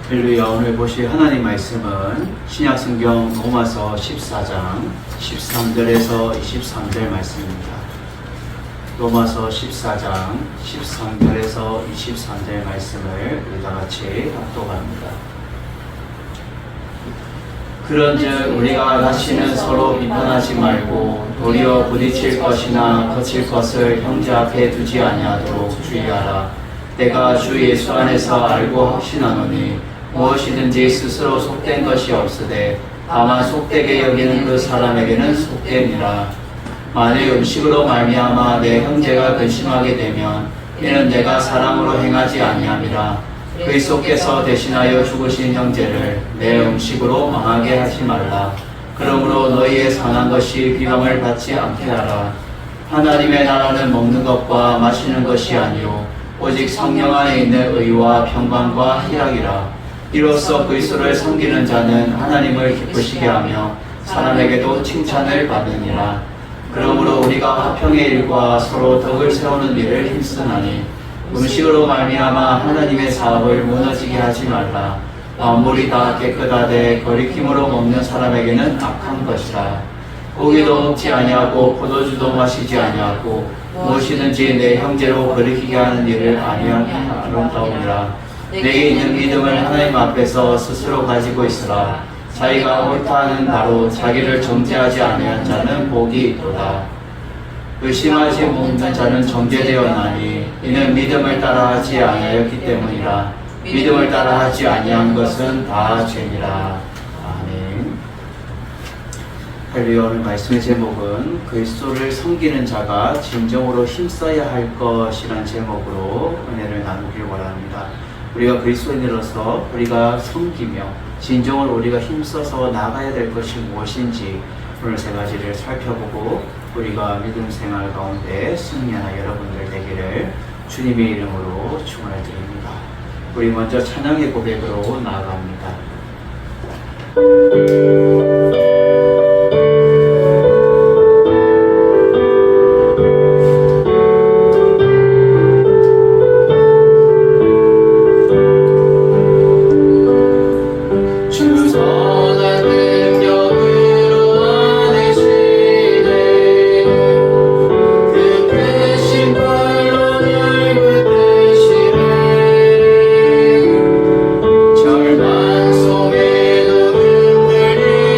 할렐루야. 오늘 보실 하나님 말씀은 신약성경 로마서 14장 13절에서 23절 말씀입니다. 로마서 14장 13절에서 23절 말씀을 우리 다 같이 합독합니다. 그런즉 우리가 다시는 서로 비판하지 말고 도리어 부딪힐 것이나 거칠 것을 형제 앞에 두지 아니하도록 주의하라. 내가 주 예수 안에서 알고 확신하노니 무엇이든지 스스로 속된 것이 없으되 다만 속되게 여기는 그 사람에게는 속되니라. 만일 음식으로 말미암아 내 형제가 근심하게 되면 이는 내가 사랑으로 행하지 아니함이라. 그리스도께서 대신하여 죽으신 형제를 내 음식으로 망하게 하지 말라. 그러므로 너희의 선한 것이 비방을 받지 않게 하라. 하나님의 나라는 먹는 것과 마시는 것이 아니요 오직 성령 안에 있는 의와 평강과 희락이라. 이로써 그리스도를 섬기는 자는 하나님을 기쁘시게 하며 사람에게도 칭찬을 받느니라. 그러므로 우리가 화평의 일과 서로 덕을 세우는 일을 힘쓰나니 음식으로 말미암아 하나님의 사업을 무너지게 하지 말라. 만물이 다 깨끗하되 거리낌으로 먹는 사람에게는 악한 것이라. 고기도 먹지 아니하고 포도주도 마시지 아니하고 무엇이든지 내 형제로 거리키게 하는 일을 아니하면 아름다우니라. 내게 있는 믿음을 하나님 앞에서 스스로 가지고 있으라. 자기가 옳다 하는 바로 자기를 정죄하지 아니한 자는 복이 있도다. 의심하지 못는 자는 정죄되었나니 이는 믿음을 따라하지 아니하였기 때문이라. 믿음을 따라하지 아니한 것은 다 죄니라. 아멘. 할렐루야. 오늘 말씀의 제목은 그리스도를 섬기는 자가 진정으로 힘써야 할 것이라는 제목으로 은혜를 나누길 원합니다. 우리가 그리스도인으로서 우리가 섬기며 진정으로 우리가 힘써서 나가야 될 것이 무엇인지 오늘 세 가지를 살펴보고 우리가 믿음 생활 가운데 승리하는 여러분들 되기를 주님의 이름으로 축원을 드립니다. 우리 먼저 찬양의 고백으로 나아갑니다. 절망 속에도 흔들리지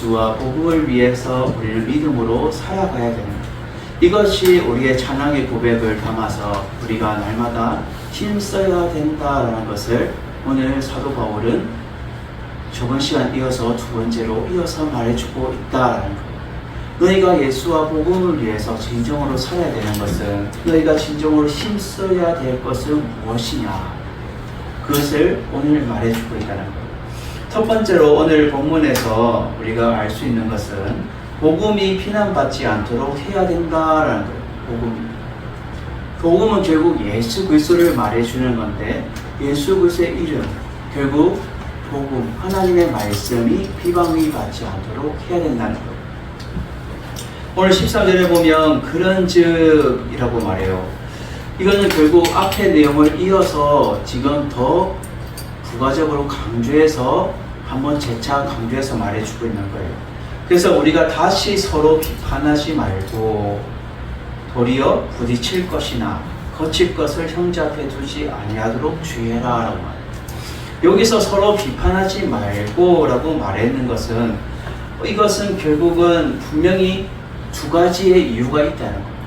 예수와 복음을 위해서 우리는 믿음으로 살아가야 되는 것. 이것이 우리의 찬양의 고백을 담아서 우리가 날마다 힘써야 된다라는 것을 오늘 사도 바울은 저번 시간 이어서 두 번째로 이어서 말해주고 있다라는 거예요. 너희가 예수와 복음을 위해서 진정으로 살아야 되는 것은 너희가 진정으로 힘써야 될 것은 무엇이냐, 그것을 오늘 말해주고 있다는 거예요. 첫 번째로 오늘 본문에서 우리가 알 수 있는 것은 복음이 비난받지 않도록 해야 된다라는 거예요. 복음은 결국 예수 그리스도를 말해주는 건데, 예수 그리스도의 이름, 결국 복음, 하나님의 말씀이 비방이 받지 않도록 해야 된다는 거예요. 오늘 13절에 보면 그런즉이라고 말해요. 이거는 결국 앞의 내용을 이어서 지금 더 부가적으로 강조해서 한번 재차 강조해서 말해주고 있는 거예요. 그래서 우리가 다시 서로 비판하지 말고 도리어 부딪힐 것이나 거칠 것을 형제 앞에 두지 아니하도록 주의해라 라고 말해요. 여기서 서로 비판하지 말고 라고 말했는 것은, 이것은 결국은 분명히 두 가지의 이유가 있다는 거예요.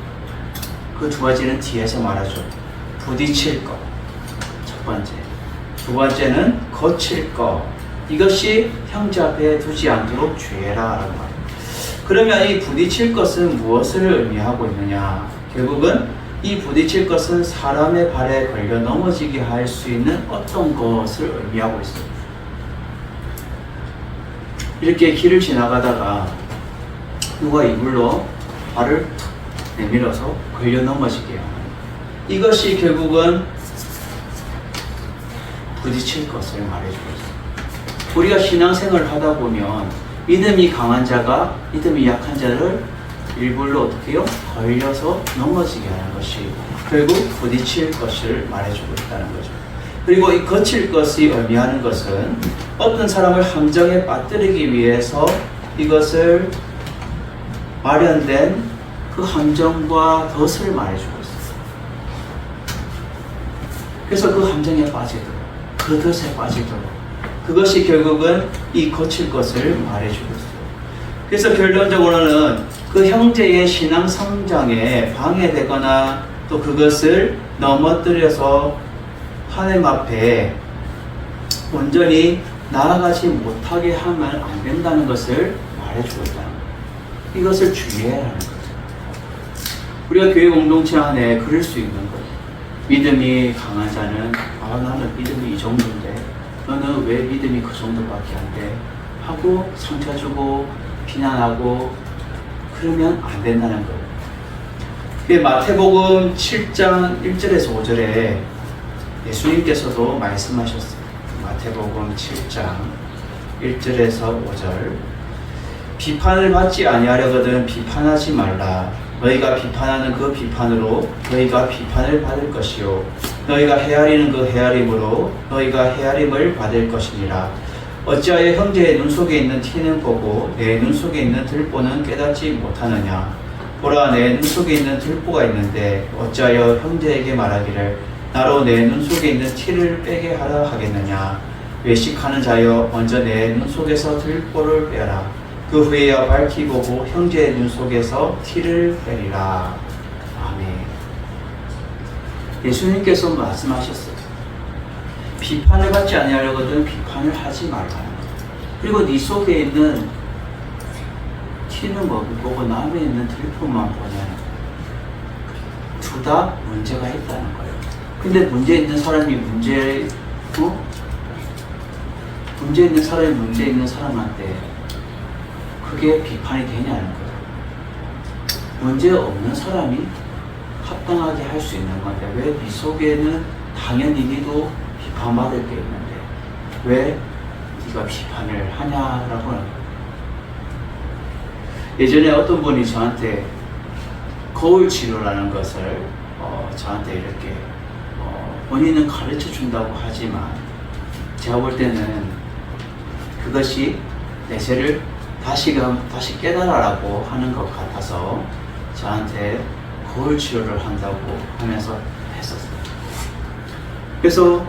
그 두 가지는 뒤에서 말하죠. 부딪힐 것, 첫 번째. 두 번째는 거칠 것. 이것이 형제 앞에 두지 않도록 주의해라 라고 말해요. 그러면 이 부딪힐 것은 무엇을 의미하고 있느냐? 결국은 이 부딪힐 것은 사람의 발에 걸려 넘어지게 할 수 있는 어떤 것을 의미하고 있어요. 이렇게 길을 지나가다가 누가 이불로 발을 툭 내밀어서 걸려 넘어지게 해요. 이것이 결국은 부딪힐 것을 말해주고 있어요. 우리가 신앙생활을 하다 보면 믿음이 강한 자가 믿음이 약한 자를 일부러 어떻게 해요? 걸려서 넘어지게 하는 것이 결국 부딪힐 것을 말해주고 있다는 거죠. 그리고 이 거칠 것이 의미하는 것은 어떤 사람을 함정에 빠뜨리기 위해서 이것을 마련된 그 함정과 덫을 말해주고 있어요. 그래서 그 함정에 빠지도록, 그 덫에 빠지도록, 그것이 결국은 이 거칠 것을 말해주고 있어요. 그래서 결론적으로는 그 형제의 신앙 성장에 방해되거나 또 그것을 넘어뜨려서 하나님 앞에 온전히 나아가지 못하게 하면 안 된다는 것을 말해주고 있다는 거예요. 이것을 주의해야 하는 거죠. 우리가 교회 공동체 안에 그럴 수 있는 거예요. 믿음이 강한 자는 나는 믿음이 이 정도인데 너는 왜 믿음이 그 정도밖에 안 돼? 하고 상처 주고 비난하고 그러면 안 된다는 거예요. 마태복음 7장 1절에서 5절에 예수님께서도 말씀하셨어요. 마태복음 7장 1절에서 5절. 비판을 받지 아니하려거든 비판하지 말라. 너희가 비판하는 그 비판으로 너희가 비판을 받을 것이요 너희가 헤아리는 그 헤아림으로 너희가 헤아림을 받을 것이니라. 어찌하여 형제의 눈 속에 있는 티는 보고 내 눈 속에 있는 들보는 깨닫지 못하느냐. 보라, 내 눈 속에 있는 들보가 있는데 어찌하여 형제에게 말하기를 나로 내 눈 속에 있는 티를 빼게 하라 하겠느냐. 외식하는 자여, 먼저 내 눈 속에서 들보를 빼라. 그 후에야 밝히 보고 형제의 눈 속에서 티를 빼리라. 아멘. 예수님께서 말씀하셨어요. 비판을 받지 아니하려거든 비판을 하지 말라는 거예요. 그리고 네 속에 있는 티는 보고 남에 있는 들보만 보냐는 거예요. 둘 다 문제가 있다는 거예요. 근데 문제 있는 사람이 문제 있는 사람이 문제 있는 사람한테 그게 비판이 되냐는 거예요. 문제 없는 사람이 합당하게 할 수 있는 건데 왜 네 속에는 당연히 니도 비판받을 게 있는데 왜 네가 비판을 하냐라고 하는 거예요. 예전에 어떤 분이 저한테 거울 치료라는 것을 저한테 이렇게 본인은 가르쳐 준다고 하지만 제가 볼 때는 그것이 내 죄를 다시 깨달아라고 하는 것 같아서 저한테 거울 치료를 한다고 하면서 했었어요. 그래서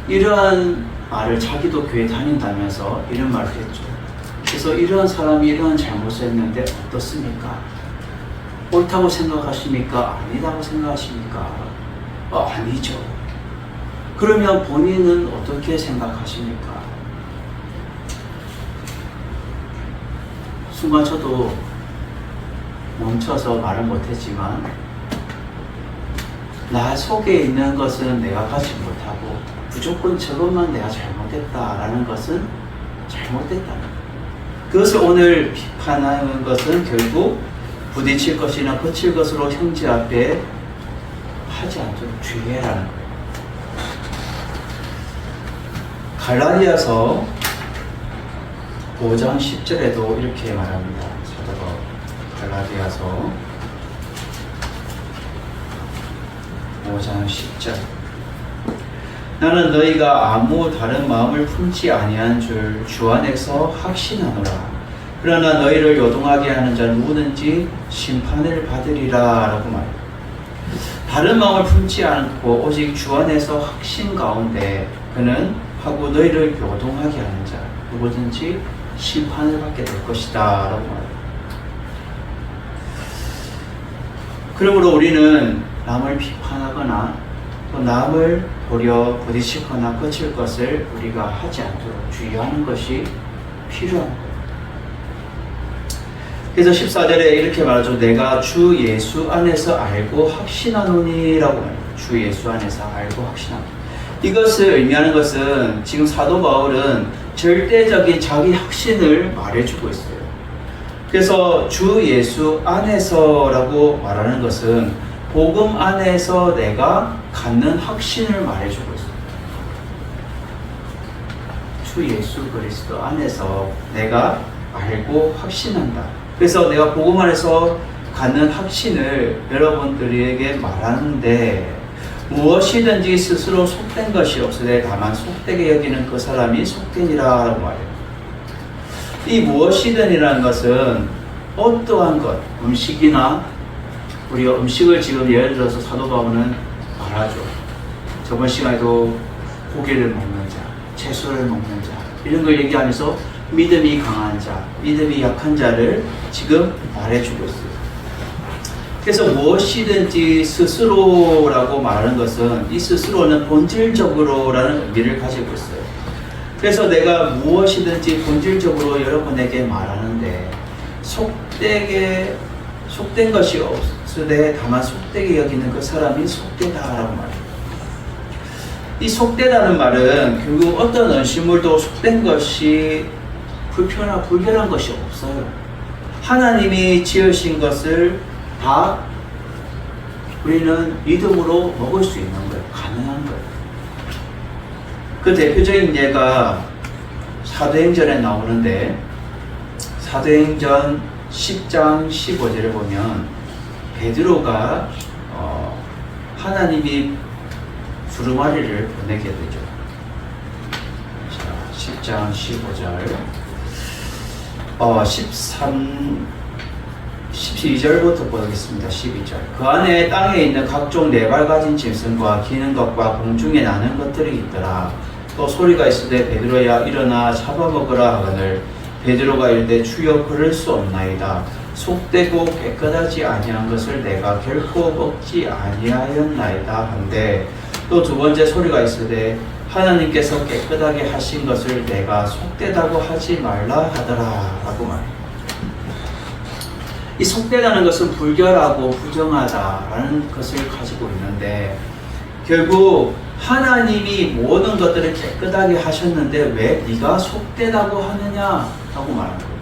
이러한 말을 자기도 교회 다닌다면서 이런 말을 했죠. 그래서 이런 사람이 이런 잘못을 했는데 어떻습니까? 옳다고 생각하십니까? 아니라고 생각하십니까? 아니죠. 그러면 본인은 어떻게 생각하십니까? 순간 저도 멈춰서 말을 못했지만 나 속에 있는 것은 내가 가지 못하고 무조건 저것만 내가 잘못했다라는 것은 잘못됐다는 거예요. 그것을 오늘 비판하는 것은 결국 부딪힐 것이나 거칠 것으로 형제 앞에 하지 않도록 주의해라는 거예요. 갈라디아서 5장 10절에도 이렇게 말합니다. 사도가 갈라디아서 5장 10절 나는 너희가 아무 다른 마음을 품지 아니한 줄 주 안에서 확신하노라. 그러나 너희를 요동하게 하는 자 누구든지 심판을 받으리라 라고 말해요. 다른 마음을 품지 않고 오직 주 안에서 확신 가운데 그는 하고 너희를 요동하게 하는 자 누구든지 심판을 받게 될 것이다 라고 말해요. 그러므로 우리는 남을 비판하거나 또 남을 도리어 부딪히거나 거칠 것을 우리가 하지 않도록 주의하는 것이 필요한 거예요. 그래서 14절에 이렇게 말하죠. 내가 주 예수 안에서 알고 확신하노니 라고 말해요. 주 예수 안에서 알고 확신하노니. 이것을 의미하는 것은 지금 사도 바울은 절대적인 자기 확신을 말해주고 있어요. 그래서 주 예수 안에서라고 말하는 것은 복음 안에서 내가 갖는 확신을 말해주고 있어요. 주 예수 그리스도 안에서 내가 알고 확신한다. 그래서 내가 복음 안에서 갖는 확신을 여러분들에게 말하는데 무엇이든지 스스로 속된 것이 없으되 다만 속되게 여기는 그 사람이 속된이라고 말해요. 이 무엇이든이라는 것은 어떠한 것, 음식이나 우리가 음식을 지금 예를 들어서 사도 바울은 말하죠. 저번 시간에도 고기를 먹는 자, 채소를 먹는 자 이런 걸 얘기하면서 믿음이 강한 자, 믿음이 약한 자를 지금 말해주고 있어요. 그래서 무엇이든지 스스로라고 말하는 것은 이 스스로는 본질적으로라는 의미를 가지고 있어요. 그래서 내가 무엇이든지 본질적으로 여러분에게 말하는데 속된 것이 없으되 다만 속되게 여기는 그 사람이 속되다라고 말해요. 이 속되다는 말은 결국 어떤 음식물도 속된 것이 불편한 것이 없어요. 하나님이 지으신 것을 다 우리는 믿음으로 먹을 수 있는 거예요. 가능한 거예요. 그 대표적인 예가 사도행전에 나오는데 사도행전 10장 15절에 보면 베드로가 하나님이 두루마리를 보내게 되죠. 자, 10장 15절 12절부터 보겠습니다. 12절 그 안에 땅에 있는 각종 네발 가진 짐승과 기는 것과 공중에 나는 것들이 있더라. 또 소리가 있으되 베드로야 일어나 잡아먹으라 하거늘 베드로가 이르되 주여 그럴 수 없나이다. 속되고 깨끗하지 아니한 것을 내가 결코 먹지 아니하였나이다 한데 또 두 번째 소리가 있으되 하나님께서 깨끗하게 하신 것을 내가 속되다고 하지 말라 하더라 라고 말해요. 이 속되다는 것은 불결하고 부정하다라는 것을 가지고 있는데 결국 하나님이 모든 것들을 깨끗하게 하셨는데 왜 네가 속되다고 하느냐 라고 말하는 거예요.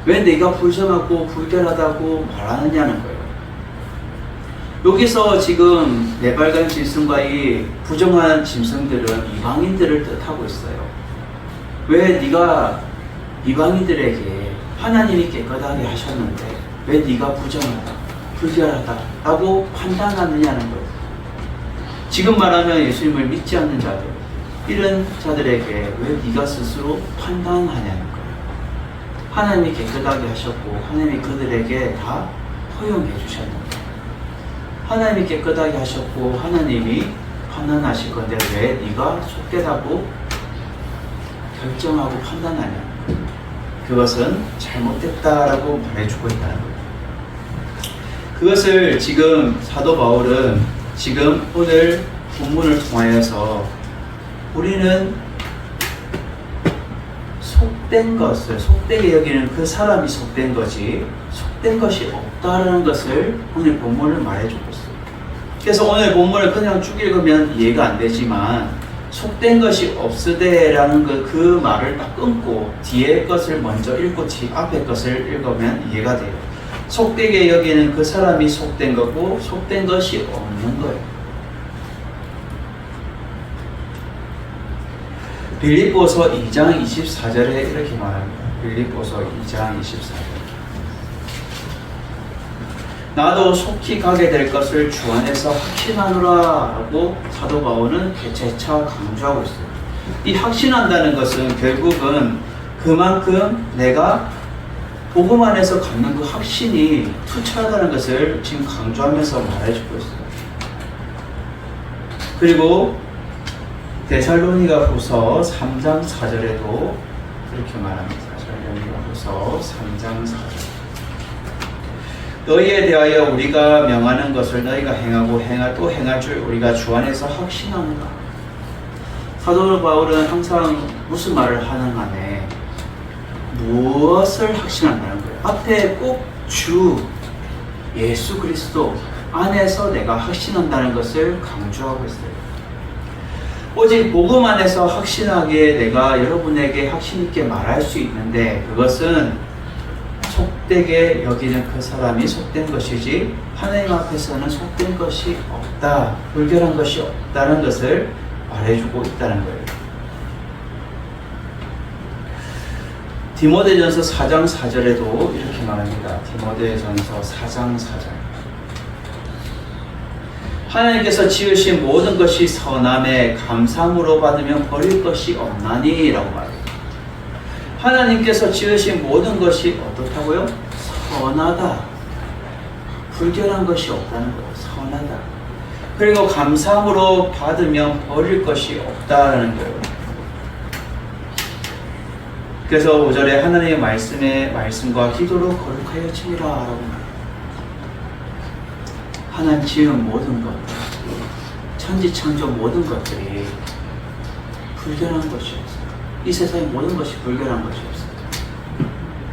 왜 네가 불정하고 불결하다고 말하느냐는 거예요. 여기서 지금 네발간 짐승과 이 부정한 짐승들은 이방인들을 뜻하고 있어요. 왜 네가 이방인들에게 하나님이 깨끗하게 하셨는데 왜 네가 부정하다, 불결하다 라고 판단하느냐는 거예요. 지금 말하면 예수님을 믿지 않는 자들, 이런 자들에게 왜 네가 스스로 판단하냐는 거예요. 하나님이 깨끗하게 하셨고 하나님이 그들에게 다 허용해 주셨는데 하나님이 깨끗하게 하셨고 하나님이 판단하실 건데 왜 네가 속되다고 결정하고 판단하냐는 거예요. 그것은 잘못됐다라고 말해주고 있다는 거예요. 그것을 지금 사도 바울은 지금 오늘 본문을 통하여서 우리는 속된 것을, 속되게 여기는 그 사람이 속된 거지 속된 것이 없다라는 것을 오늘 본문을 말해주고 있어요. 그래서 오늘 본문을 그냥 쭉 읽으면 이해가 안 되지만 속된 것이 없으되라는 그 말을 딱 끊고 뒤에 것을 먼저 읽고 앞에 것을 읽으면 이해가 돼요. 속되게 여기는 그 사람이 속된 거고 속된 것이 없는 거예요. 빌립보서 2장 24절에 이렇게 말합니다. 빌립보서 2장 24절. 나도 속히 가게 될 것을 주 안에서 확신하노라 라고 사도 바울은 재차 강조하고 있어요. 이 확신한다는 것은 결국은 그만큼 내가 복음 안에서 갖는 그 확신이 투철하다는 것을 지금 강조하면서 말해주고 있어요. 그리고 데살로니가 후서 3장 4절에도 이렇게 말합니다. 데살로니가 후서 3장 4절. 너희에 대하여 우리가 명하는 것을 너희가 행하고 또 행할 줄 우리가 주 안에서 확신합니다. 사도 바울은 항상 무슨 말을 하는 간에 무엇을 확신한다는 거예요. 앞에 꼭 주 예수 그리스도 안에서 내가 확신한다는 것을 강조하고 있어요. 오직 복음 안에서 확신하게 내가 여러분에게 확신 있게 말할 수 있는데 그것은 속되게 여기는 그 사람이 속된 것이지 하나님 앞에서는 속된 것이 없다, 불결한 것이 없다는 것을 말해주고 있다는 거예요. 디모데전서 4장 4절에도 이렇게 말합니다. 디모데전서 4장 4절. 하나님께서 지으신 모든 것이 선함에 감사함으로 받으면 버릴 것이 없나니 라고 말해요. 하나님께서 지으신 모든 것이 어떻다고요? 선하다. 불결한 것이 없다는 거예요. 선하다. 그리고 감사함으로 받으면 버릴 것이 없다는 거예요. 그래서 5절에 하나님의 말씀과 기도로 거룩하여 지으라 라고 말해요. 하나님 지은 모든 것, 천지창조 모든 것들이 불결한 것이 없어요. 이 세상의 모든 것이 불결한 것이 없어요.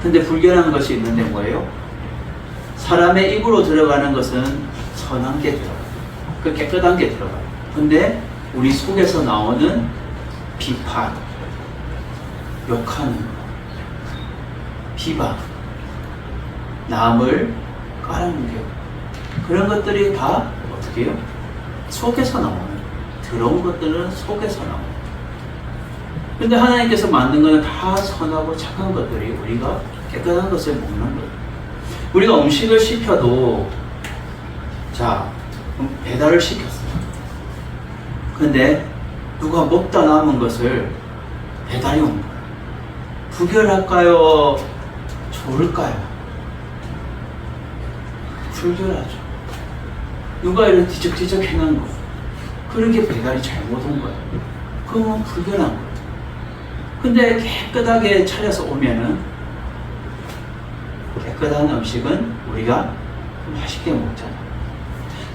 근데 불결한 것이 있는데 뭐예요? 사람의 입으로 들어가는 것은 선한 게 들어가요. 그 깨끗한 게 들어가요. 근데 우리 속에서 나오는 비판, 욕하는 것, 비방, 남을 깔아뭉개고 그런 것들이 다 어떻게 해요? 속에서 나오는, 들어온 것들은 속에서 나오는. 근데 하나님께서 만든 것은 다 선하고 착한 것들이 우리가 깨끗한 것을 먹는 거예요. 우리가 음식을 시켜도 자, 배달을 시켰어요. 근데 누가 먹다 남은 것을 배달이 온 거예요. 불결할까요? 좋을까요? 불결하죠. 누가 이런 뒤적뒤적 해놓은 거, 그렇게 배달이 잘못 온 거예요. 그러면 불결한 거예요. 근데 깨끗하게 차려서 오면은 깨끗한 음식은 우리가 맛있게 먹잖아요.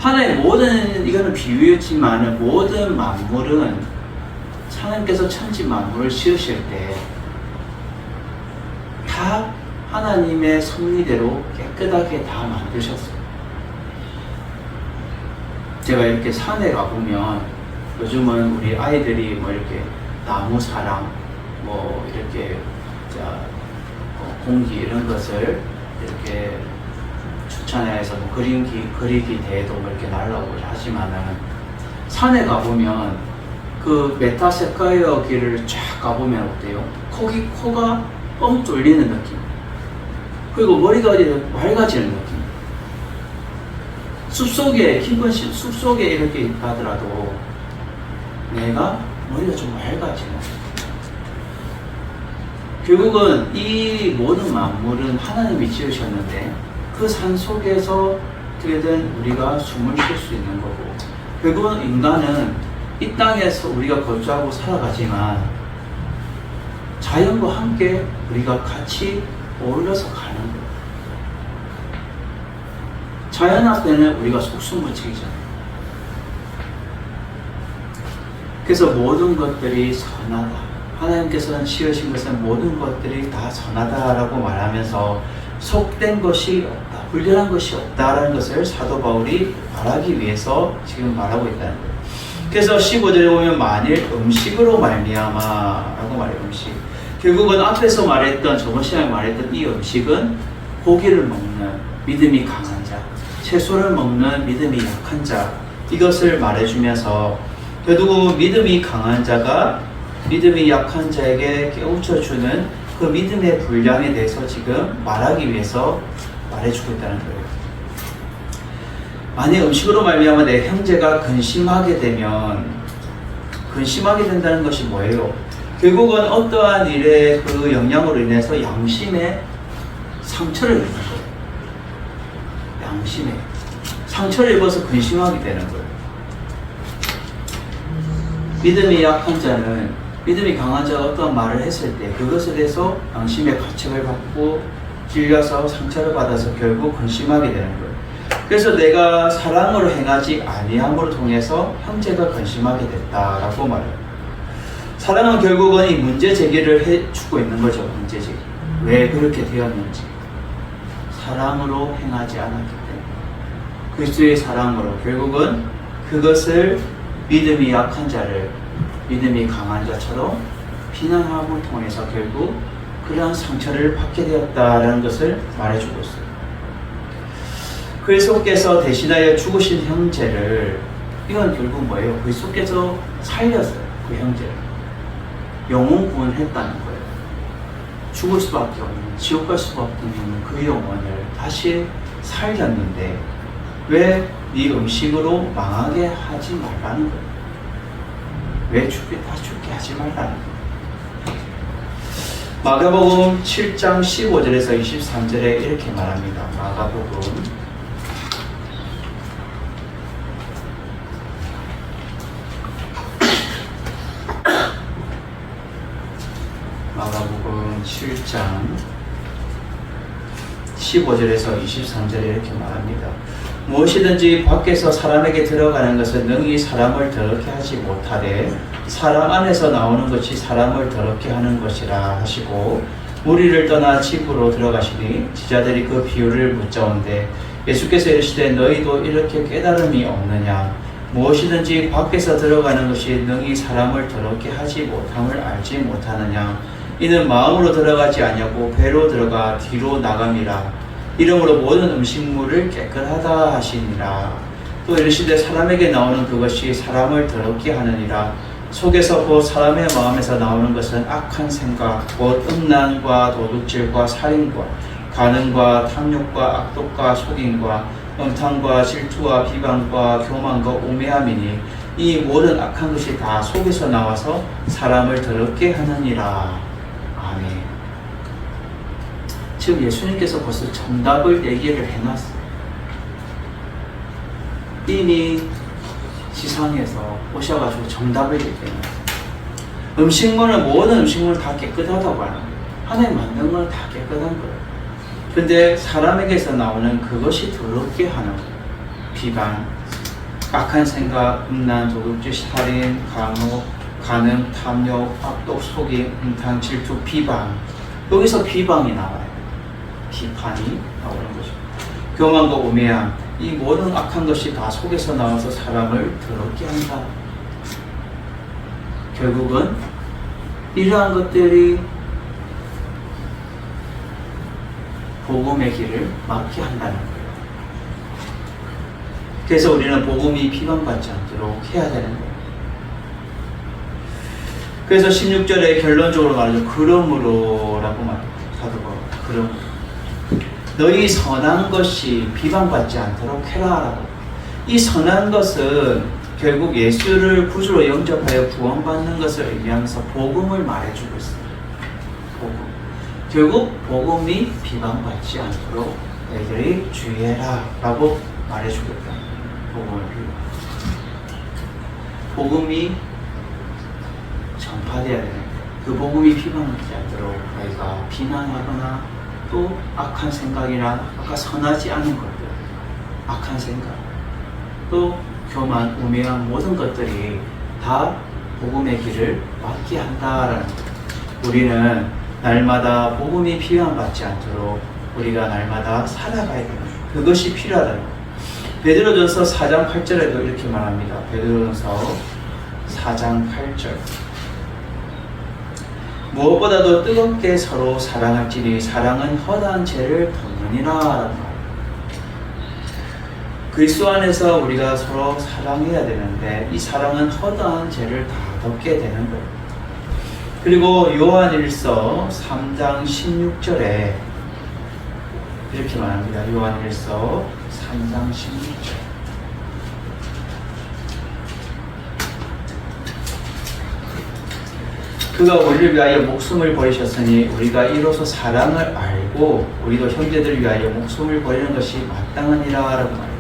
하나의 모든, 이거는 비유였지만 모든 만물은 하나님께서 천지 만물을 지으실 때 다 하나님의 섭리대로 깨끗하게 다 만드셨어요. 제가 이렇게 산에 가보면 요즘은 우리 아이들이 뭐 이렇게 나무 사랑, 뭐 이렇게 공기 이런 것을 이렇게 추천해서 뭐 그리기 대회도 뭐 이렇게 나르고 하지만은 산에 가보면 그 메타세카이어 길을 쫙 가보면 어때요? 코가 뻥 뚫리는 느낌. 그리고 머리가 맑아지는 느낌. 숲속에, 깊은 숲속에 이렇게 가더라도 내가 머리가 좀 맑아지는. 결국은 이 모든 만물은 하나님이 지으셨는데 그 산 속에서 어떻게든 우리가 숨을 쉴 수 있는 거고, 결국은 인간은 이 땅에서 우리가 거주하고 살아가지만 자연과 함께 우리가 같이 어울려서 가는 거예요. 자연 앞에는 우리가 속수무책이잖아요. 그래서 모든 것들이 선하다. 하나님께서는 지으신 것은 모든 것들이 다 선하다라고 말하면서 속된 것이 없다, 불련한 것이 없다라는 것을 사도 바울이 말하기 위해서 지금 말하고 있다는 거예요. 그래서 15절에 보면 만일 음식으로 말미암아라고 말해요. 음식. 결국은 앞에서 말했던, 저번 시간에 말했던 이 음식은 고기를 먹는 믿음이 강한 자, 채소를 먹는 믿음이 약한 자, 이것을 말해주면서 결국은 믿음이 강한 자가 믿음이 약한 자에게 깨우쳐주는 그 믿음의 분량에 대해서 지금 말하기 위해서 말해주고 있다는 거예요. 만약 음식으로 말미암아 내 형제가 근심하게 된다는 것이 뭐예요? 결국은 어떠한 일의 그 영향으로 인해서 양심에 상처를 입는 거예요. 양심에 상처를 입어서 근심하게 되는 거예요. 믿음이 약한 자는, 믿음이 강한 자가 어떤 말을 했을 때 그것에 대해서 양심의 가책을 받고 찔려서 상처를 받아서 결국 근심하게 되는 거예요. 그래서 내가 사랑으로 행하지 아니함으로 통해서 형제가 근심하게 됐다라고 말해요. 사랑은 결국은 이 문제 제기를 해주고 있는 거죠. 문제 제기. 왜 그렇게 되었는지. 사랑으로 행하지 않았기 때문에. 그리스도의 사랑으로 결국은 그것을 믿음이 약한 자를 믿음이 강한 자처럼 비난함을 통해서 결국 그러한 상처를 받게 되었다라는 것을 말해주고 있어요. 그리스도께서 대신하여 죽으신 형제를, 이건 결국 뭐예요? 그리스도께서 살렸어요. 그 형제를. 영혼 구원했다는 거예요. 죽을 수밖에 없는, 지옥 갈 수밖에 없는 그 영혼을 다시 살렸는데 왜 이 음식으로 망하게 하지 말라는 거예요? 왜 다 죽게 하지 말라는 거예요? 마가복음 7장 15절에서 23절에 이렇게 말합니다. 마가복음 7장 15절에서 23절에 이렇게 말합니다. 무엇이든지 밖에서 사람에게 들어가는 것은 능히 사람을 더럽게 하지 못하되 사람 안에서 나오는 것이 사람을 더럽게 하는 것이라 하시고, 무리를 떠나 집으로 들어가시니 지자들이 그 비유를 묻자온데 예수께서 이르시되 너희도 이렇게 깨달음이 없느냐? 무엇이든지 밖에서 들어가는 것이 능히 사람을 더럽게 하지 못함을 알지 못하느냐? 이는 마음으로 들어가지 아니하고 배로 들어가 뒤로 나감이라. 이러므로 모든 음식물을 깨끗하다 하시니라. 또 이르시되 사람에게 나오는 그것이 사람을 더럽게 하느니라. 속에서 곧 사람의 마음에서 나오는 것은 악한 생각, 곧 음란과 도둑질과 살인과 간음과 탐욕과 악독과 속임과 음탕과 질투와 비방과 교만과 우매함이니 이 모든 악한 것이 다 속에서 나와서 사람을 더럽게 하느니라. 아멘. 지금 예수님께서 벌써 정답을 얘기를 해놨어요. 이미 지상에서 오셔가지고 정답을 얘기해놨어요. 음식물은, 모든 음식물은 다 깨끗하다고 하는 거예요. 하나님 만든 건 다 깨끗한 거예요. 근데 사람에게서 나오는 그것이 더럽게 하는 거예요. 비방, 악한 생각, 음란, 도둑질, 살인, 간음, 탐욕, 악독, 속임, 음탕, 질투, 비방. 여기서 비방이 나와요. 비판이 나오는 거죠. 교만과 우매함, 이 모든 악한 것이 다 속에서 나와서 사람을 더럽게 한다. 결국은 이러한 것들이 복음의 길을 막게 한다는 거예요. 그래서 우리는 복음이 비방받지 않도록 해야 되는 거예요. 그래서 16절에 결론적으로 말하죠. 그러므로 라고 말해요. 사도 바울. 그러므로 너희 선한 것이 비방받지 않도록 해라라고. 이 선한 것은 결국 예수를 구주로 영접하여 구원받는 것을 의미하면서 복음을 말해주고 있습니다. 복음. 결국 복음이 비방받지 않도록 너희들이 주의해라 라고 말해주고 있다. 복음을 비방. 복음이 전파되어야 되는 거예요. 그 복음이 비방하지 않도록 너희가 비난하거나 또 악한 생각이나 아까 선하지 않은 것들, 악한 생각, 또 교만, 우매한 모든 것들이 다 복음의 길을 막게 한다라는 것. 우리는 날마다 복음이 비난받지 않도록 우리가 날마다 살아가야 되는 것. 그것이 필요하다는 것. 베드로전서 4장 8절에도 이렇게 말합니다. 베드로전서 4장 8절. 무엇보다도 뜨겁게 서로 사랑할지니 사랑은 허다한 죄를 덮느니라 라는 말. 그리스도 안에서 우리가 서로 사랑해야 되는데 이 사랑은 허다한 죄를 다 덮게 되는 거예요. 그리고 요한일서 3장 16절에 이렇게 말합니다. 요한일서 3장 16절. 그가 우리를 위하여 목숨을 버리셨으니 우리가 이로써 사랑을 알고 우리도 형제들을 위하여 목숨을 버리는 것이 마땅하니라 라고 말해요.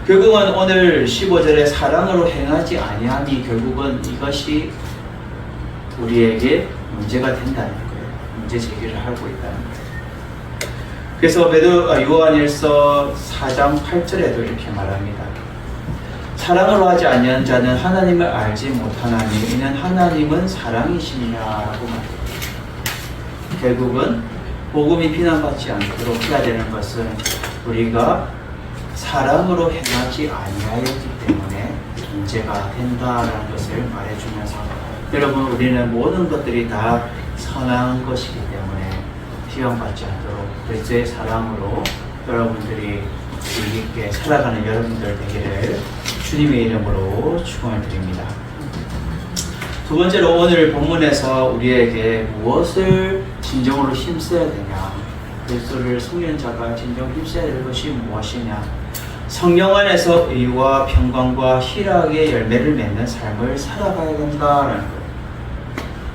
결국은 오늘 15절에 사랑으로 행하지 아니함이 결국은 이것이 우리에게 문제가 된다는 거예요. 문제 제기를 하고 있다는 거예요. 그래서 요한일서 4장 8절에도 이렇게 말합니다. 사랑으로 하지 아니하는 자는 하나님을 알지 못하나니 이는 하나님은 사랑이시니라라고 말해요. 결국은 복음이 비난받지 않도록 해야 되는 것은 우리가 사랑으로 행하지 아니하였기 때문에 문제가 된다라는 것을 말해주면서 여러분 우리는 모든 것들이 다 선한 것이기 때문에 비난받지 않도록 그리스도의 사랑으로 여러분들이 주의 깊게 살아가는 여러분들 되기를 주님의 이름으로 축원을 드립니다. 두 번째로 오늘 본문에서 우리에게 무엇을 진정으로 힘써야 되냐, 그리스도를 섬기는 자가 진정 힘써야 될 것이 무엇이냐, 성령 안에서 의와 평강과 희락의 열매를 맺는 삶을 살아가야 된다라는 거예요.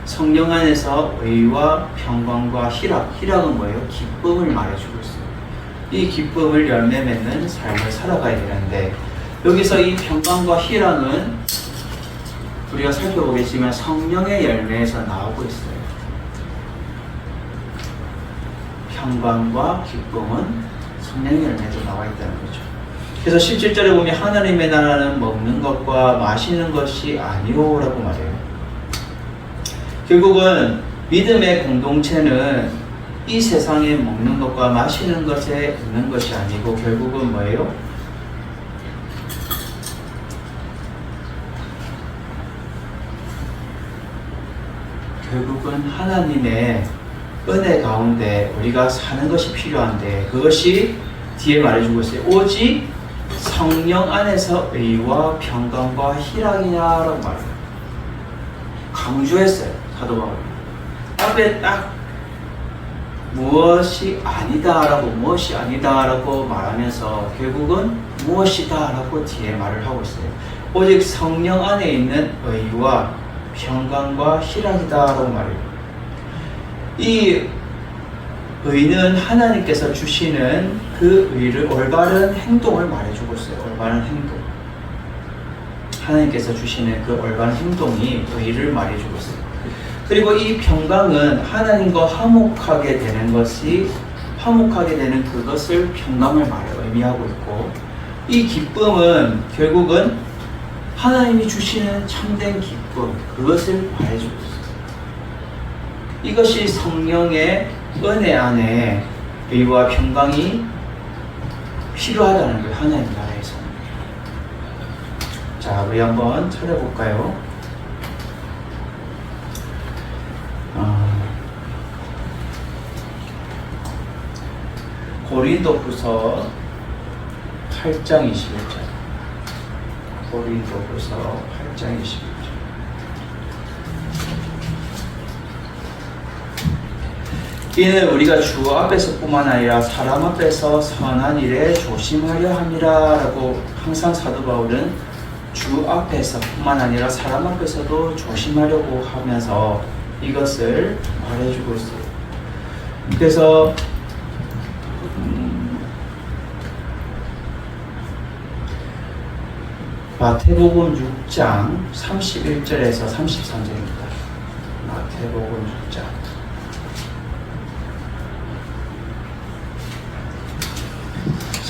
성령 안에서 의와 평강과 희락은 뭐예요? 기쁨을 말해주고 있어요. 이 기쁨을 열매 맺는 삶을 살아가야 되는데 여기서 이 평강과 희락은 우리가 살펴보겠지만 성령의 열매에서 나오고 있어요. 평강과 기쁨은 성령의 열매에서 나와 있다는 거죠. 그래서 17절에 보면 하나님의 나라는 먹는 것과 마시는 것이 아니오라고 말해요. 결국은 믿음의 공동체는 이 세상에 먹는 것과 마시는 것에 있는 것이 아니고 결국은 뭐예요? 결국은 하나님의 은혜 가운데 우리가 사는 것이 필요한데 그것이 뒤에 말해주고 있어요. 오직 성령 안에서 의와 평강과 희락이냐라고 말해요. 강조했어요. 사도 바울이. 앞에 딱 무엇이 아니다라고 말하면서 결국은 무엇이다라고 뒤에 말을 하고 있어요. 오직 성령 안에 있는 의와 평강과 희락이다라고 말해요. 이 의는 하나님께서 주시는 그 의를 올바른 행동을 말해주고 있어요. 올바른 행동. 하나님께서 주시는 그 올바른 행동이 의를 말해주고 있어요. 그리고 이 평강은 하나님과 화목하게 되는 그것을 평강을 의미하고 있고, 이 기쁨은 결국은 하나님이 주시는 참된 기쁨, 그것을 말해주고 있어요. 이것이 성령의 은혜 안에 의와 평강이 필요하다는 거예요. 하나님 나라에서. 자, 우리 한번 찾아볼까요? 고린도후서 8장 21절. 고린도후서 8장 21절. 이는 우리가 주 앞에서뿐만 아니라 사람 앞에서 선한 일에 조심하려 함이라 라고 항상 사도 바울은 주 앞에서뿐만 아니라 사람 앞에서도 조심하려고 하면서 이것을 말해주고 있어요. 그래서 마태복음 6장 31절에서 33절입니다. 마태복음 6장.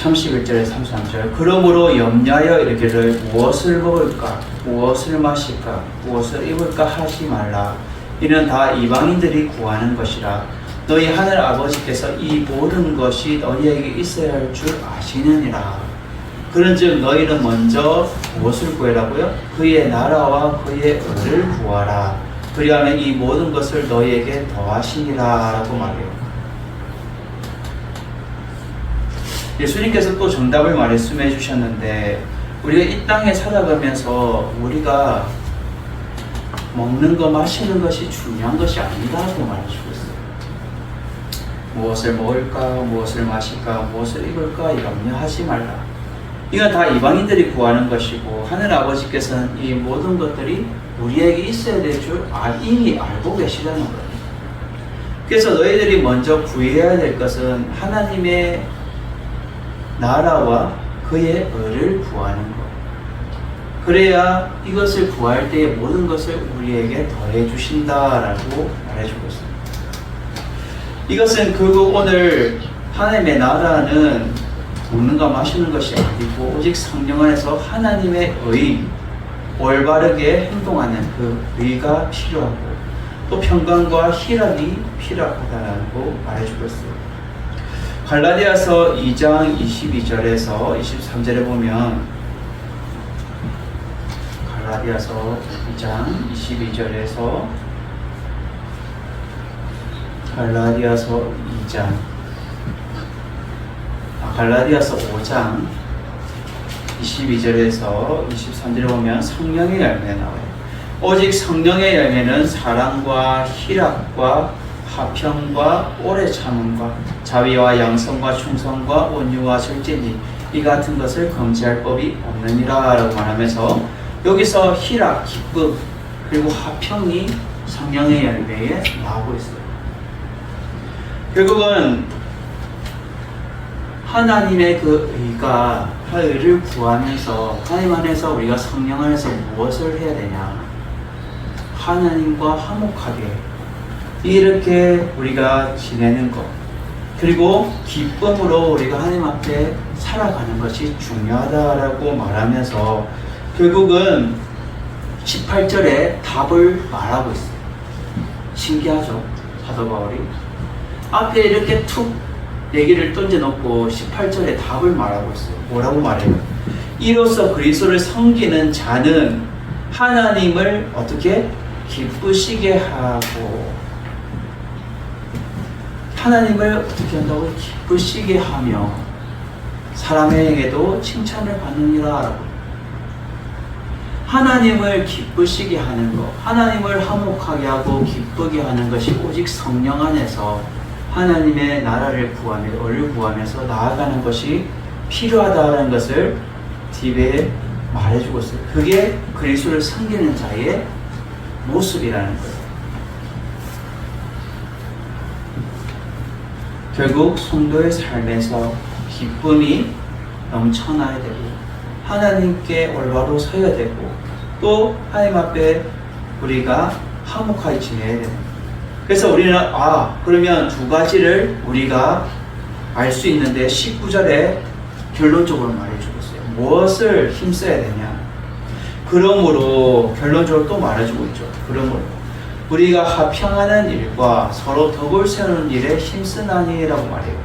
(31절에) 33절. 그러므로 염려하여 이르기를 무엇을 먹을까 무엇을 마실까 무엇을 입을까 하지 말라. 이는 다 이방인들이 구하는 것이라. 너희 하늘 아버지께서 이 모든 것이 너희에게 있어야 할 줄 아시느니라. 그런즉 너희는 먼저 무엇을 구하라고요? 그의 나라와 그의 의를 구하라. 그리하면 이 모든 것을 너희에게 더하시니라 라고 말해요. 예수님께서 또 정답을 말씀해 주셨는데, 우리가 이 땅에 살아가면서 우리가 먹는 거 마시는 것이 중요한 것이 아니다고 말해주고 있어요. 무엇을 먹을까 무엇을 마실까 무엇을 입을까 염려하지 말라. 이건 다 이방인들이 구하는 것이고, 하늘 아버지께서는 이 모든 것들이 우리에게 있어야 될 줄 이미 알고 계시다는 거예요. 그래서 너희들이 먼저 구해야 될 것은 하나님의 나라와 그의 의를 구하는 것. 그래야 이것을 구할 때에 모든 것을 우리에게 더해 주신다라고 말해주고 있습니다. 이것은 결국 오늘 하나님의 나라는 먹는 것 마시는 것이 아니고 오직 성령 안에서 하나님의 의, 올바르게 행동하는 그 의가 필요하고 또 평강과 희락이 필요하다고 말해주고 있어요. 갈라디아서 2장 22절에서 23절에 보면, 갈라디아서 2장 22절에서 갈라디아서 5장 22절에서 23절에 보면 성령의 열매 나와요. 오직 성령의 열매는 사랑과 희락과 화평과 오래 참음과 자비와 양성과 충성과 온유와 절제니 이 같은 것을 금지할 법이 없느니라 라고 말하면서, 여기서 희락, 기쁨 그리고 화평이 성령의 열매에 나오고 있어요. 결국은 하나님의 그 의가, 의를 구하면서 하나님 안에서 우리가 성령 안에서 무엇을 해야 되냐, 하나님과 화목하게 이렇게 우리가 지내는 것, 그리고 기쁨으로 우리가 하나님 앞에 살아가는 것이 중요하다라고 말하면서 결국은 18절에 답을 말하고 있어요. 신기하죠? 사도 바울이 앞에 이렇게 툭 얘기를 던져놓고 18절에 답을 말하고 있어요. 뭐라고 말해요? 이로써 그리스도를 섬기는 자는 하나님을 어떻게 기쁘시게 하고, 하나님을 어떻게 한다고? 기쁘시게 하며 사람에게도 칭찬을 받느니라. 하나님을 기쁘시게 하는 것, 하나님을 화목하게 하고 기쁘게 하는 것이 오직 성령 안에서 하나님의 나라를 구하며 의를 구하면서 나아가는 것이 필요하다는 것을 디베에 말해주고 있어요. 그게 그리스도를 섬기는 자의 모습이라는 거예요. 결국 성도의 삶에서 기쁨이 넘쳐나야 되고 하나님께 올바로 서야 되고 또 하나님 앞에 우리가 화목하게 지내야 되는 거예요. 그래서 우리는 그러면 두 가지를 우리가 알 수 있는데 19절에 결론적으로 말해주고 있어요. 무엇을 힘써야 되냐. 그러므로 결론적으로 또 말해주고 있죠. 그러므로 우리가 화평하는 일과 서로 덕을 세우는 일에 힘쓰나니라고 말해요.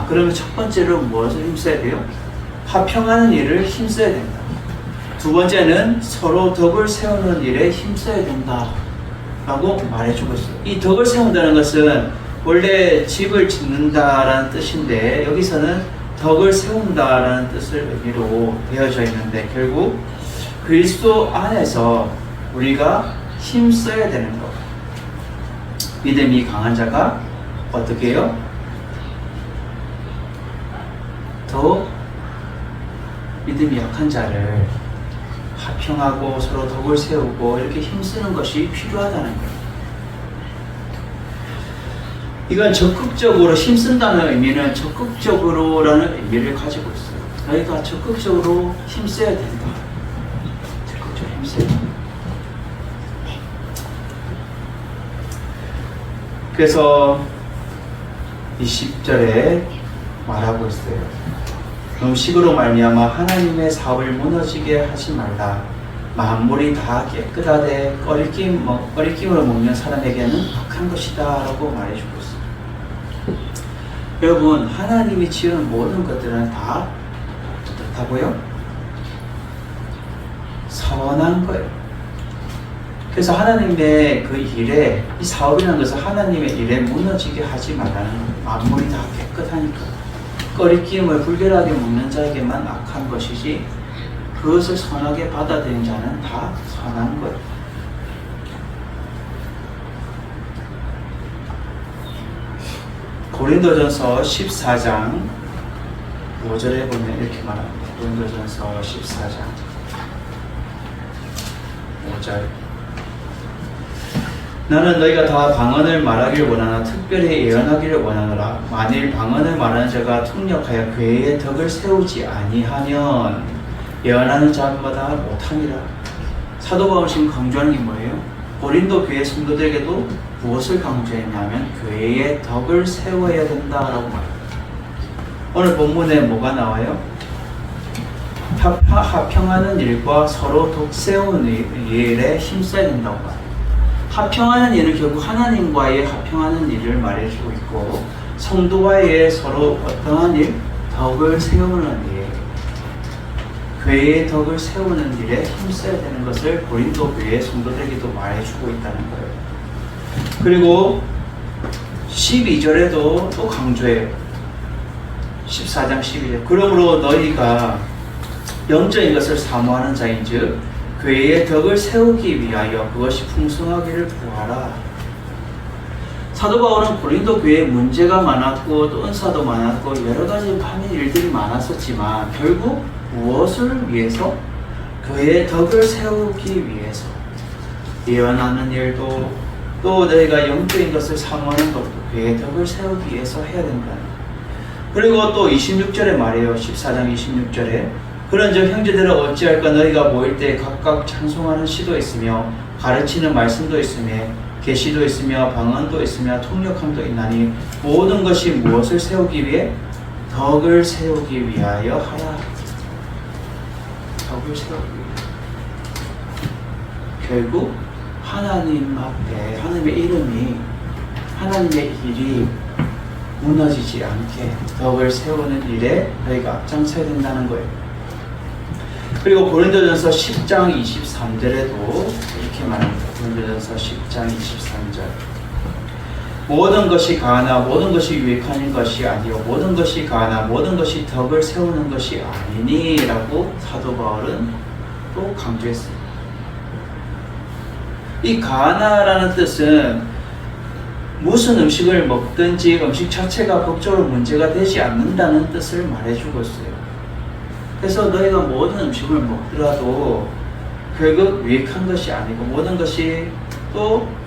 그러면 첫 번째로 무엇을 힘써야 돼요? 화평하는 일을 힘써야 된다. 두 번째는 서로 덕을 세우는 일에 힘써야 된다 라고 말해주고 있어요. 이 덕을 세운다는 것은 원래 집을 짓는다라는 뜻인데 여기서는 덕을 세운다라는 뜻을 의미로 되어져 있는데 결국 그리스도 안에서 우리가 힘써야 되는 것. 믿음이 강한 자가 어떻게 해요? 더 믿음이 약한 자를 화평하고 서로 덕을 세우고 이렇게 힘쓰는 것이 필요하다는 거예요. 이건 적극적으로 힘쓴다는 의미는 적극적으로라는 의미를 가지고 있어요. 너희가 적극적으로 힘써야 된다. 적극적으로 힘써야 된다. 그래서 20절에 말하고 있어요. 음식으로 말미암아 하나님의 사업을 무너지게 하지 말라. 만물이 다 깨끗하되 꺼리낌으로 먹는 사람에게는 악한 것이다 라고 말해주고 있습니다. 여러분, 하나님이 지은 모든 것들은 다 어떻다고요? 선한 거예요. 그래서 하나님의 그 일에, 이 사업이라는 것은 하나님의 일에 무너지게 하지 말라는 거예요. 만물이 다 깨끗하니까. 꺼리낌을 불결하게 먹는 자에게만 악한 것이지, 그것을 선하게 받아들인 자는 다 선한 거예요. 고린도전서 14장 5절에 보면 이렇게 말합니다. 고린도전서 14장 5절. 나는 너희가 다 방언을 말하기를 원하나 특별히 예언하기를 원하노라. 만일 방언을 말하는 자가 통역하여 괴의 덕을 세우지 아니하면 예언하는 자마다 못하니라. 사도 바울이 지금 강조하는 게 뭐예요? 고린도 교회 성도들에게도 무엇을 강조했냐면 교회의 덕을 세워야 된다라고 말합니다. 오늘 본문에 뭐가 나와요? 합평하는 일과 서로 덕 세우는 일에 힘써야 된다고 말합니다. 합평하는 일은 결국 하나님과의 합평하는 일을 말해주고 있고, 성도와의 서로 어떠한 일? 덕을 세우는 일, 교회의 덕을 세우는 일에 힘써야 되는 것을 고린도 교회 성도들에게도 말해주고 있다는 거예요. 그리고 12절에도 또 강조해요. 14장 12절. 그러므로 너희가 영적인 것을 사모하는 자인즉 교회의 덕을 세우기 위하여 그것이 풍성하기를 구하라. 사도 바울은 고린도 교회에 문제가 많았고 또 은사도 많았고 여러 가지 하는 일들이 많았었지만 결국 무엇을 위해서? 교회의 덕을 세우기 위해서. 예언하는 일도 또 너희가 영적인 것을 사모하는 것도 교회의 덕을 세우기 위해서 해야 된다. 그리고 또 26절에 말해요. 14장 26절에 그런즉 형제들아 어찌할까 너희가 모일 때 각각 찬송하는 시도 있으며 가르치는 말씀도 있으며 계시도 있으며 방언도 있으며 통역함도 있나니 모든 것이 무엇을 세우기 위해? 덕을 세우기 위하여 하라. 덕을 세우기 위해. 결국 하나님 앞에 하나님의 이름이, 하나님의 일이 무너지지 않게 덕을 세우는 일에 너희가 앞장서야 된다는 거예요. 그리고 고린도전서 10장 23절에도 이렇게 말합니다. 고린도전서 10장 23절. 모든 것이 가하나 모든 것이 유익한 것이 아니요 모든 것이 가하나 모든 것이 덕을 세우는 것이 아니니 라고 사도 바울은 또 강조했습니다. 이 가하나라는 뜻은 무슨 음식을 먹든지 음식 자체가 법적으로 문제가 되지 않는다는 뜻을 말해주고 있어요. 그래서 너희가 모든 음식을 먹더라도 결국 유익한 것이 아니고 모든 것이 또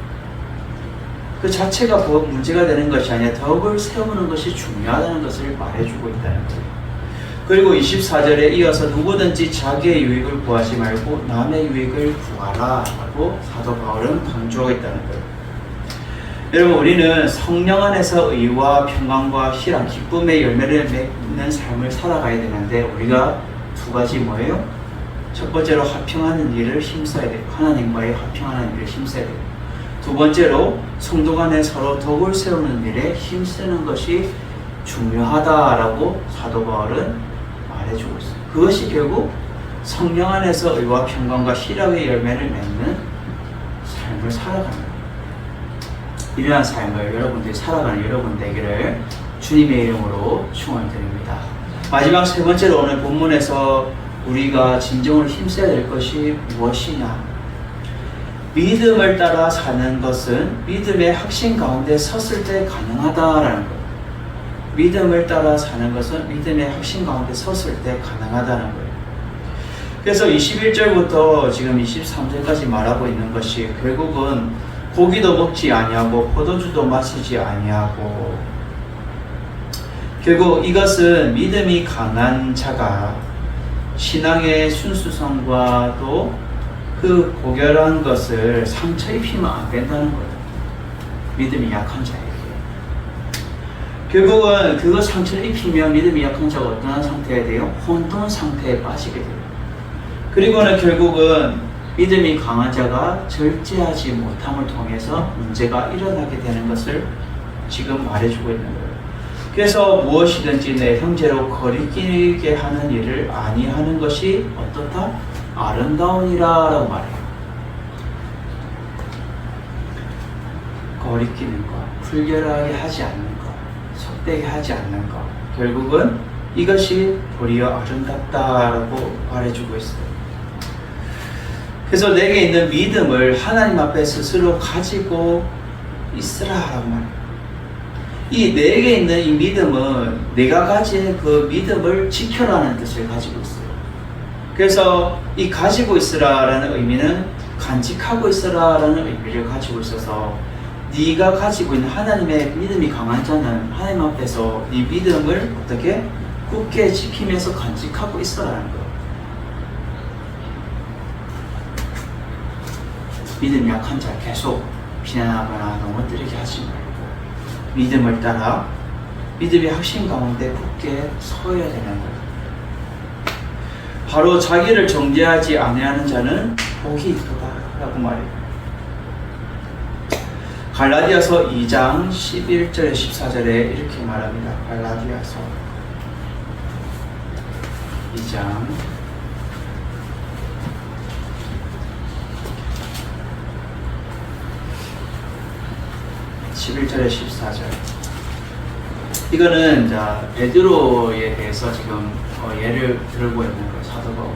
그 자체가 문제가 되는 것이 아니라 덕을 세우는 것이 중요하다는 것을 말해주고 있다는 거예요. 그리고 24절에 이어서 누구든지 자기의 유익을 구하지 말고 남의 유익을 구하라 라고 사도 바울은 강조하고 있다는 거예요. 여러분, 우리는 성령 안에서 의와 평강과 희락, 기쁨의 열매를 맺는 삶을 살아가야 되는데 우리가 두 가지 뭐예요? 첫 번째로 합평하는 일을 힘써야 돼요. 하나님과의 합평하는 일을 힘써야 돼요. 두 번째로 성도 간에 서로 덕을 세우는 일에 힘쓰는 것이 중요하다라고 사도 바울은 말해주고 있어요. 그것이 결국 성령 안에서 의와 평강과 희락의 열매를 맺는 삶을 살아가는 거예요. 이러한 삶을 여러분들이 살아가는 여러분 되기를 주님의 이름으로 축원드립니다. 마지막 세 번째로 오늘 본문에서 우리가 진정으로 힘써야 될 것이 무엇이냐? 믿음을 따라 사는 것은 믿음의 확신 가운데 섰을 때 가능하다라는 거예요. 믿음을 따라 사는 것은 믿음의 확신 가운데 섰을 때 가능하다는 거예요. 그래서 21절부터 지금 23절까지 말하고 있는 것이 결국은 고기도 먹지 아니하고 포도주도 마시지 아니하고, 결국 이것은 믿음이 강한 자가 신앙의 순수성과 또 그 고결한 것을 상처 입히면 안 된다는 거예요. 믿음이 약한 자에게. 결국은 그거 상처를 입히면 믿음이 약한 자가 어떤 상태에 돼요? 혼돈 상태에 빠지게 돼요. 그리고는 결국은 믿음이 강한 자가 절제하지 못함을 통해서 문제가 일어나게 되는 것을 지금 말해주고 있는 거예요. 그래서 무엇이든지 내 형제로 거리끼게 하는 일을 아니하는 것이 어떻다? 아름다우니라 라고 말해요. 거리끼는 것, 불결하게 하지 않는 것, 속되게 하지 않는 것, 결국은 이것이 도리어 아름답다라고 말해주고 있어요. 그래서 내게 있는 믿음을 하나님 앞에 스스로 가지고 있으라라고 말해요. 이 내게 있는 이 믿음은 내가 가진 그 믿음을 지켜라는 뜻을 가지고 있어요. 그래서 이 가지고 있으라라는 의미는 간직하고 있으라라는 의미를 가지고 있어서 네가 가지고 있는 하나님의 믿음이 강한 자는 하나님 앞에서 네 믿음을 어떻게 굳게 지키면서 간직하고 있어라는 거예요. 믿음이 약한 자 계속 비난하거나 넘어뜨리게 하지 말고 믿음을 따라 믿음의核心 가운데 굳게 서야 되는 거예요. 바로 자기를 정죄하지 아니하는 자는 복이 있도다라고 말해요. 갈라디아서 2장 11절에 14절에 이렇게 말합니다. 갈라디아서 2장 11절에 14절. 이거는 자 베드로에 대해서 지금 예를 들고 있는 거예요. 사도 바울.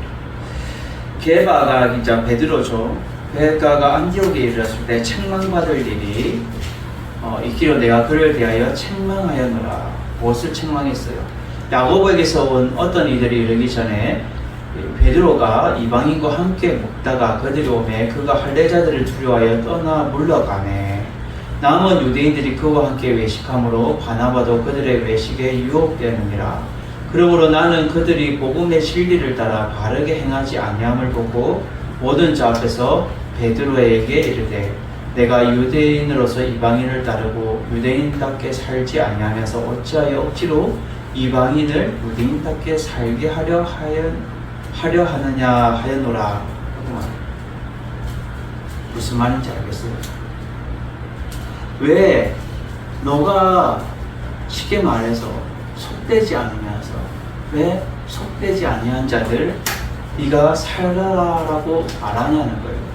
게바가 이제 베드로죠. 베드로가 안디옥에 이르렀을 때 책망받을 일이 있기로 내가 그를 대하여 책망하였노라. 무엇을 책망했어요? 야고보에게서 온 어떤 이들이 이르기 전에 베드로가 이방인과 함께 먹다가 그들이 오매 그가 할례자들을 두려워하여 떠나 물러가매 남은 유대인들이 그와 함께 외식함으로 바나바도 그들의 외식에 유혹되느니라. 그러므로 나는 그들이 복음의 진리를 따라 바르게 행하지 아니함을 보고 모든 자 앞에서 베드로에게 이르되 내가 유대인으로서 이방인을 따르고 유대인답게 살지 아니하면서 어찌하여 억지로 이방인을 유대인답게 살게 하려 하느냐 하였노라. 무슨 말인지 알겠어요? 왜 너가 쉽게 말해서 속되지 않으면서 왜 속되지 아니한 자들 네가 살라라고 말하냐는 거예요.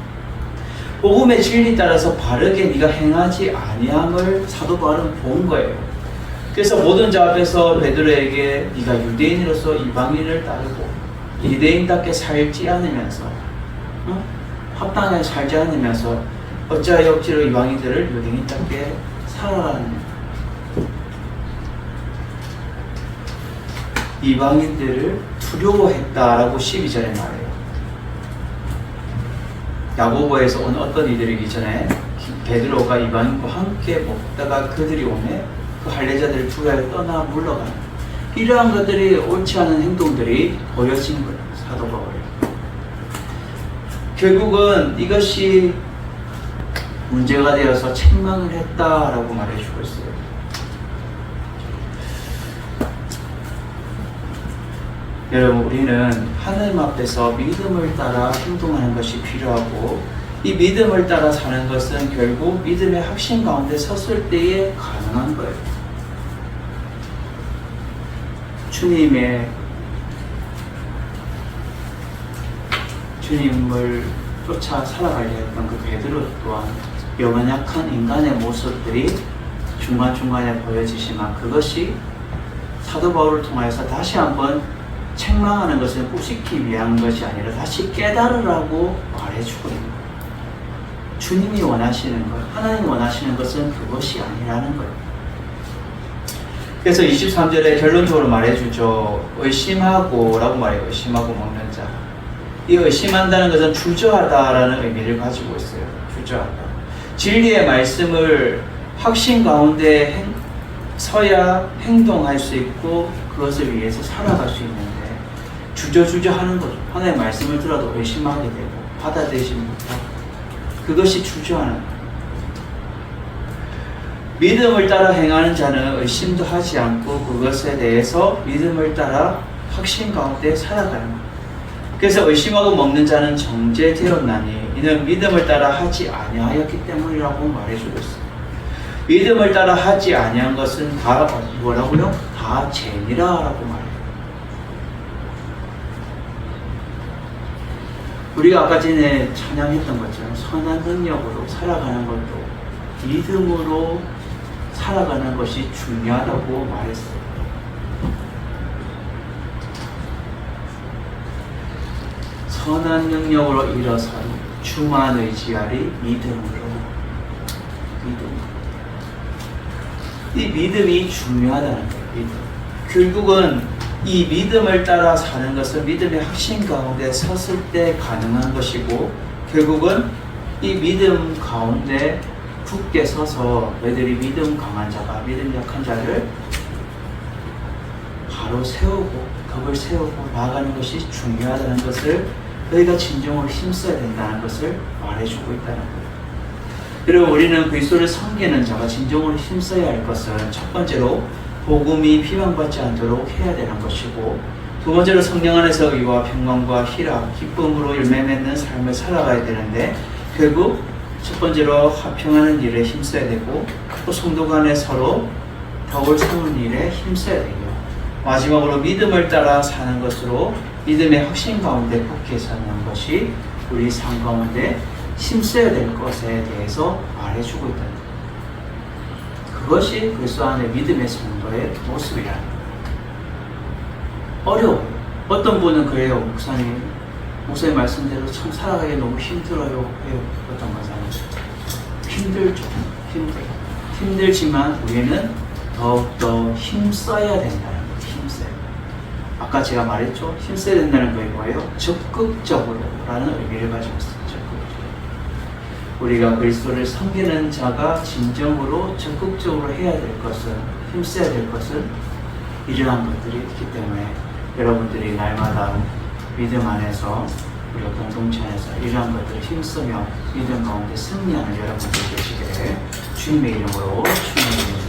복음의 진리 따라서 바르게 네가 행하지 아니함을 사도 바울은 본 거예요. 그래서 모든 자 앞에서 베드로에게 네가 유대인으로서 이방인을 따르고 유대인답게 살지 않으면서 합당하게 살지 않으면서 어찌하여 억지로 이방인들을 유대인답게 살아라는 이방인들을 두려워했다라고 12절에 말해요. 야고보에서 온 어떤 이들이기 전에 베드로가 이방인과 함께 먹다가 그들이 오매 그 할례자들을 두려워 떠나 물러가는 이러한 것들이 옳지 않은 행동들이 보여진 거예요. 사도 바울이. 결국은 이것이 문제가 되어서 책망을 했다라고 말해주고 있어요. 여러분, 우리는 하나님 앞에서 믿음을 따라 행동하는 것이 필요하고 이 믿음을 따라 사는 것은 결국 믿음의 핵심 가운데 섰을 때에 가능한 거예요. 주님을 쫓아 살아가려 했던 그 베드로 또한 연약한 인간의 모습들이 중간중간에 보여지지만 그것이 사도 바울을 통하여서 다시 한번 책망하는 것을 꾸짖기 위한 것이 아니라 다시 깨달으라고 말해주고 있는 거예요. 주님이 원하시는 것, 하나님이 원하시는 것은 그것이 아니라는 거예요. 그래서 23절에 결론적으로 말해주죠. 의심하고 라고 말해요. 의심하고 먹는 자. 이 의심한다는 것은 주저하다라는 의미를 가지고 있어요. 주저하다. 진리의 말씀을 확신 가운데 서야 행동할 수 있고 그것을 위해서 살아갈 수 있는데 주저주저 하는 거죠. 하나님의 말씀을 들어도 의심하게 되고 받아들이지 못하고 그것이 주저하는 거예요. 믿음을 따라 행하는 자는 의심도 하지 않고 그것에 대해서 믿음을 따라 확신 가운데 살아가는 것. 그래서 의심하고 먹는 자는 정죄되었나니 이는 믿음을 따라 하지 아니하였기 때문이라고 말해주고 있습니다. 믿음을 따라 하지 아니한 것은 다 뭐라고요? 다 죄니라라고 말해요. 우리가 아까 전에 찬양했던 것처럼 선한 능력으로 살아가는 것도 믿음으로 살아가는 것이 중요하다고 말했어요. 선한 능력으로 일어선 주만 의지하리 믿음으로. 이 믿음이 중요하다는 거예요. 믿음. 결국은 이 믿음을 따라 사는 것은 믿음의 확신 가운데 섰을 때 가능한 것이고, 결국은 이 믿음 가운데 굳게 서서 너희들이 믿음 강한 자가 믿음 약한 자를 바로 세우고 덕을 세우고 나아가는 것이 중요하다는 것을 너희가 진정으로 힘써야 된다는 것을 말해주고 있다는 거예요. 그리고 우리는 그리스도를 섬기는 자가 진정으로 힘써야 할 것은 첫 번째로 복음이 비방받지 않도록 해야 되는 것이고, 두 번째로 성령 안에서 의와 평강과 희락, 기쁨으로 열매 맺는 삶을 살아가야 되는데, 결국 첫 번째로 화평하는 일에 힘써야 되고, 또 성도 간에 서로 덕을 세우는 일에 힘써야 되고, 마지막으로 믿음을 따라 사는 것으로 믿음의 확신 가운데 굳게 사는 것이 우리 삶 가운데 힘써야 될 것에 대해서 말해주고 있다는 거예요. 그것이 그리스도 안에 믿음의 성도의 모습이라는 거예요. 어려워요. 어떤 분은 그래요. 목사님 말씀대로 참 살아가기 너무 힘들어요. 해요. 어떤 것은 힘들죠. 힘들지만 우리는 더욱더 힘써야 된다는 거예요. 힘써야. 아까 제가 말했죠. 힘써야 된다는 게 뭐예요? 적극적으로라는 의미를 가지고 있습니다. 우리가 그리스도를 섬기는 자가 진정으로 적극적으로 해야 될 것은, 힘써야 될 것은 이러한 것들이 있기 때문에 여러분들이 날마다 믿음 안에서, 우리가 공동체 안에서 이러한 것들을 힘쓰며 믿음 가운데 승리하는 여러분들 되시기를 주님의 이름으로 축원드립니다.